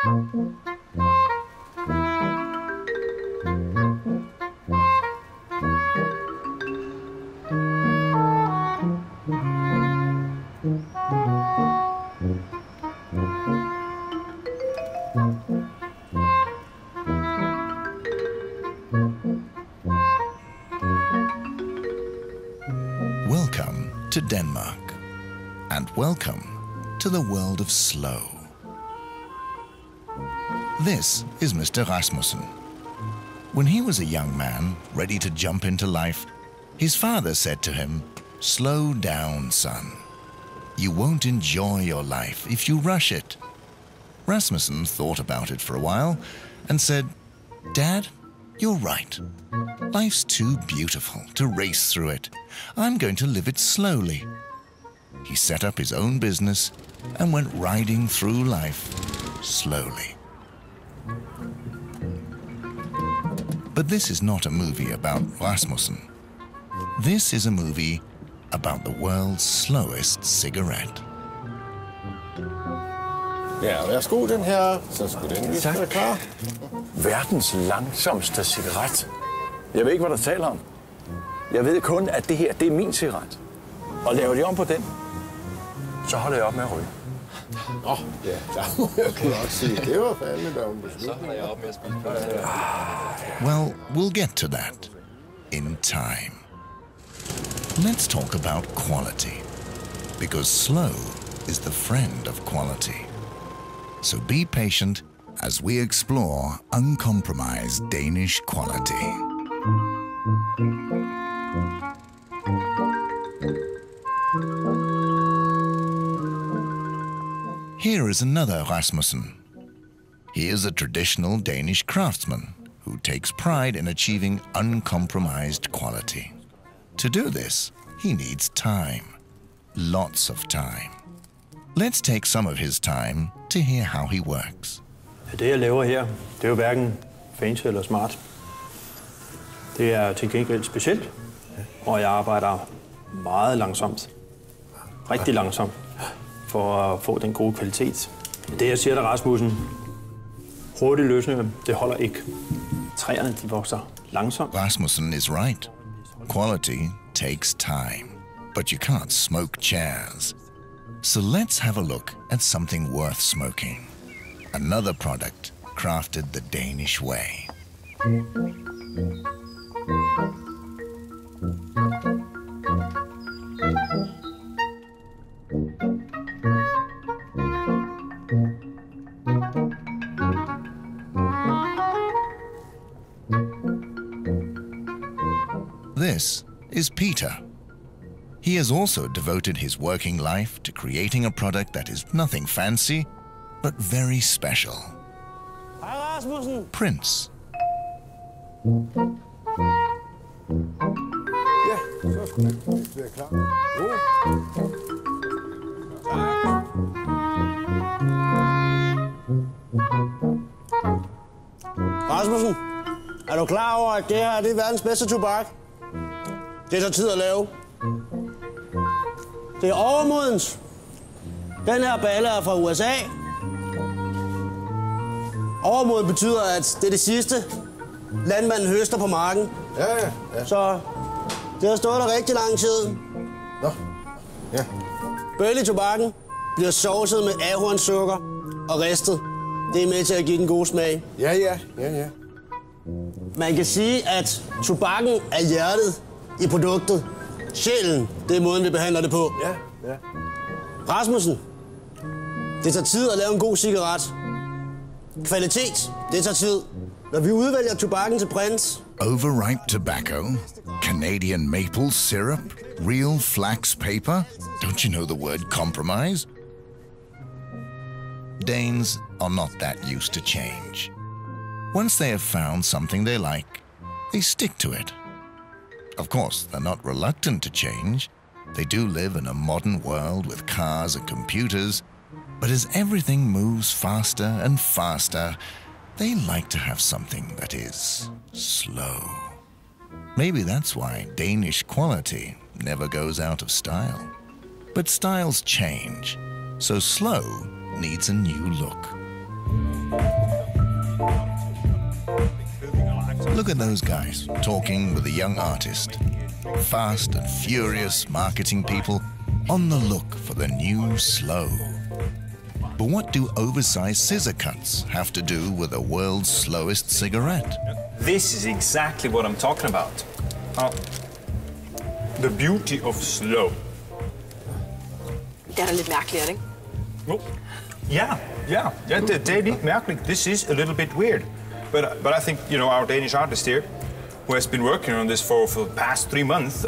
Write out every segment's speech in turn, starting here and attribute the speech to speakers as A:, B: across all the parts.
A: Welcome to Denmark, and welcome to the world of slow. This is Mr. Rasmussen. When he was a young man, ready to jump into life, his father said to him, "Slow down, son. You won't enjoy your life if you rush it." Rasmussen thought about it for a while and said, "Dad, you're right. Life's too beautiful to race through it. I'm going to live it slowly." He set up his own business and went riding through life slowly. But this is not a movie about Rasmussen. This is a movie about the world's slowest cigarette.
B: Ja, værsgo den her. Så skulle den lige være klar.
C: Verdens langsomste cigaret. Jeg ved ikke, hvad der taler om. Jeg ved kun, at det her, det er min cigaret. Og laver de om på den, så holder jeg op med at ryge.
B: Nå, ja, der må jeg godt sige. Det var fandme, der var en beslutning. Så holder jeg op med at spise.
A: Well, we'll get to that in time. Let's talk about quality, because slow is the friend of quality. So be patient as we explore uncompromised Danish quality. Here is another Rasmussen. He is a traditional Danish craftsman who takes pride in achieving uncompromised quality. To do this, he needs time. Lots of time. Let's take some of his time to hear how he works.
D: Det, jeg laver her, det er jo hverken fancy eller smart. Det er til gengæld specielt, og jeg arbejder meget langsomt. Rigtig langsomt, for at få den gode kvalitet. Det, jeg siger til Rasmussen, hurtige løsninger, det holder ikke. Træerne, de vokser langsomt.
A: Rasmussen is right. Quality takes time, but you can't smoke chairs. So let's have a look at something worth smoking. Another product crafted the Danish way. This is Peter. He has also devoted his working life to creating a product that is nothing fancy, but very special.
E: Hej Rasmussen!
A: Prince.
B: Ja, så skulle den være klar. Jo.
E: Rasmussen, er du klar over, at det her det er verdens bedste tobak? Det tager tid at lave. Det er overmodens. Den her balle er fra USA. Overmoden betyder, at det er det sidste, landmanden høster på marken.
B: Ja.
E: Så det har stået der rigtig lang tid.
B: Nå, ja.
E: Bøl i tobakken bliver sovset med ahornsukker og ristet. Det er med til at give den gode smag.
B: Ja.
E: Man kan sige, at tobakken er hjertet i produktet. Sjælen, det er måden, vi behandler det på.
B: Ja.
E: Rasmussen, det tager tid at lave en god cigaret. Kvalitet, det tager tid. Når vi udvælger tobakken til Prince.
A: Overripe tobacco, Canadian maple syrup, real flax paper. Don't you know the word compromise? Danes are not that used to change. Once they have found something they like, they stick to it. Of course, they're not reluctant to change. They do live in a modern world with cars and computers, but as everything moves faster and faster, they like to have something that is slow. Maybe that's why Danish quality never goes out of style. But styles change, so slow needs a new look. Look at those guys talking with a young artist. Fast and furious marketing people on the look for the new slow. But what do oversized scissor cuts have to do with the world's slowest cigarette?
F: This is exactly what I'm talking about. The beauty of slow.
G: Det er da lidt mærkeligt, er det ikke?
F: Oh. Yeah, det er lidt mærkeligt. This is a little bit weird. But I think, our Danish artist here, who has been working on this for the past 3 months,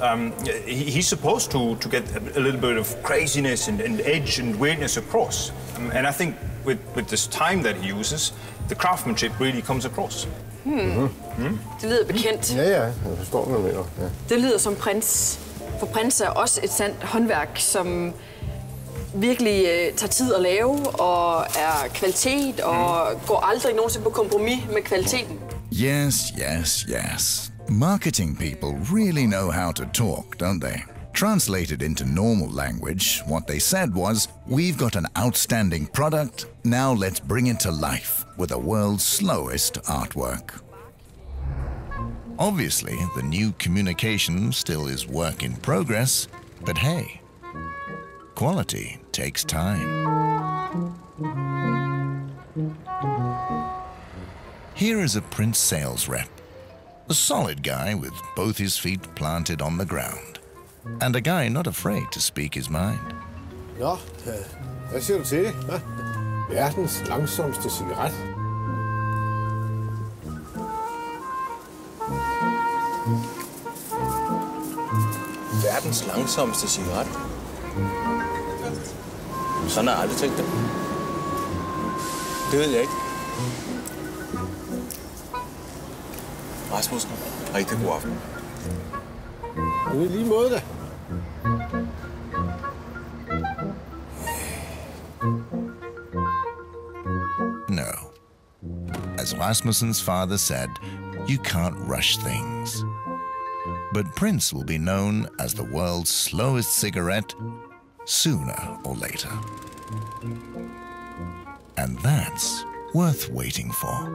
F: he's supposed to get a little bit of craziness and edge and weirdness across. And I think with this time that he uses, the craftsmanship really comes across.
G: Det lyder bekendt.
B: Ja, jeg forstår, hvad du mener. Ja.
G: Det lyder som Prins. For Prins er også et sandt håndværk, som virkelig tager tid at lave, og er kvalitet, og går aldrig nogensinde på kompromis med kvaliteten.
A: Yes. Marketing people really know how to talk, don't they? Translated into normal language, what they said was, we've got an outstanding product, now let's bring it to life with the world's slowest artwork. Obviously, the new communication still is work in progress, but hey, quality takes time. Here is a Prince sales rep, a solid guy with both his feet planted on the ground, and a guy not afraid to speak his mind.
B: Nå, hvad siger du til det? Hva? Verdens langsomste cigaret.
C: Verdens langsomste cigaret. Sådan har jeg aldrig tænkt det. Det ved jeg ikke. Rasmussen, rigtig god aften.
B: Det er lige måde da.
A: No. As Rasmussen's father said, you can't rush things. But Prince will be known as the world's slowest cigarette sooner or later. And that's worth waiting for.